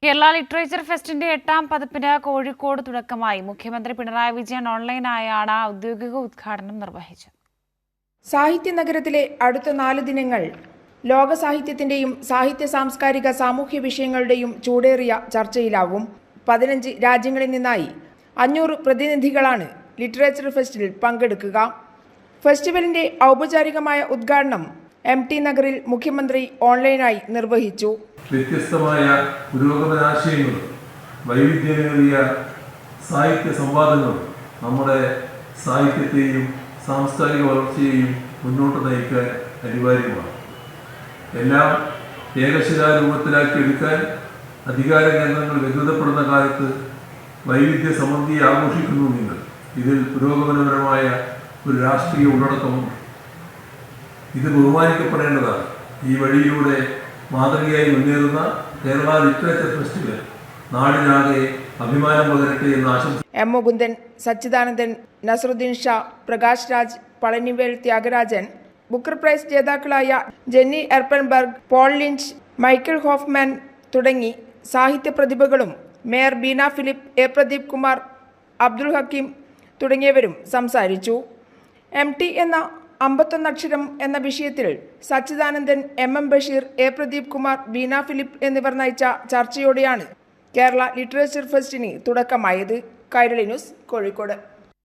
Kerala literature ഫെസ്റ്റിന്റെ 8ാം പതിപ്പിന് കോഴിക്കോട് തുടക്കമായി. മുഖ്യമന്ത്രി പിണറായി വിജയൻ ഓൺലൈനായാണ് ഔദ്യോഗിക ഉദ്ഘാടനം നിർവഹിച്ചത്. സാഹിത്യ നഗരത്തിലെ അടുത്ത 4 ദിനങ്ങൾ ലോക സാഹിത്യത്തിന്റെയും സാഹിത്യ സാംസ്കാരിക സാമൂഹ്യ വിഷയങ്ങളുടെയും ചൂടേറിയ ചർച്ചയിലാവും. 15 രാജ്യങ്ങളിൽ നിന്നായി 500 പ്രതിനിധികളാണ് ലിറ്ററേച്ചർ ഫെസ്റ്റിൽ പങ്കെടുക്കുക. ഫെസ്റ്റിവലിന്റെ ഔപചാരികമായ ഉദ്ഘാടനം MT നഗറിൽ മുഖ്യമന്ത്രി ഓൺലൈനായി നിർവഹിച്ചു. വ്യത്യസ്തമായ പുരോഗമനാശയങ്ങളും വൈവിധ്യമേറിയ സാഹിത്യ സംവാദങ്ങളും നമ്മുടെ സാഹിത്യത്തെയും സാംസ്കാരിക വളർച്ചയെയും മുന്നോട്ട് നയിക്കാൻ അനിവാര്യമാണ്. എല്ലാം ഏകശിലാരൂപത്തിലാക്കി എടുക്കാൻ അധികാര കേന്ദ്രങ്ങൾ വ്യക്തപ്പെടുന്ന കാലത്ത് വൈവിധ്യ സമൃദ്ധിയെ ആഘോഷിക്കുന്നു നിങ്ങൾ. ഇതിൽ പുരോഗമനപരമായ ഒരു രാഷ്ട്രീയ ഉള്ളടക്കമുണ്ട്. ഇത് ബഹുമാനിക്കപ്പെടേണ്ടതാണ്. ഈ വഴിയിലൂടെ മാതൃകയായി മുന്നേറുന്ന കേരള ലിറ്ററേച്ചർ ഫെസ്റ്റിവൽ നാടിനാകെ അഭിമാനം പകരട്ടെ എന്ന് ആശംസിക്കുന്നു. M. Mukundan, Sachidanandan, Naseeruddin Shah, Prakash Raj, Palanivel Thiagarajan, Booker prize ജേതാക്കളായ Jenny Erpenbeck, Paul Lynch, Michael Hofmann തുടങ്ങി സാഹിത്യ പ്രതിഭകളും മേയർ ബീന ഫിലിപ്പ്, A. പ്രദീപ് കുമാർ, അബ്ദുൽ ഹക്കീം തുടങ്ങിയവരും സംസാരിച്ചു. MT എന്ന 51 അക്ഷരം എന്ന വിഷയത്തിൽ സച്ചിദാനന്ദൻ, MM ബഷീർ, A. പ്രദീപ് കുമാർ, ബീന ഫിലിപ്പ് എന്നിവർ നയിച്ച ചർച്ചയോടെയാണ് കേരള ലിറ്ററേച്ചർ ഫെസ്റ്റിന് തുടക്കമായത്. കൈരളി ന്യൂസ്, കോഴിക്കോട്.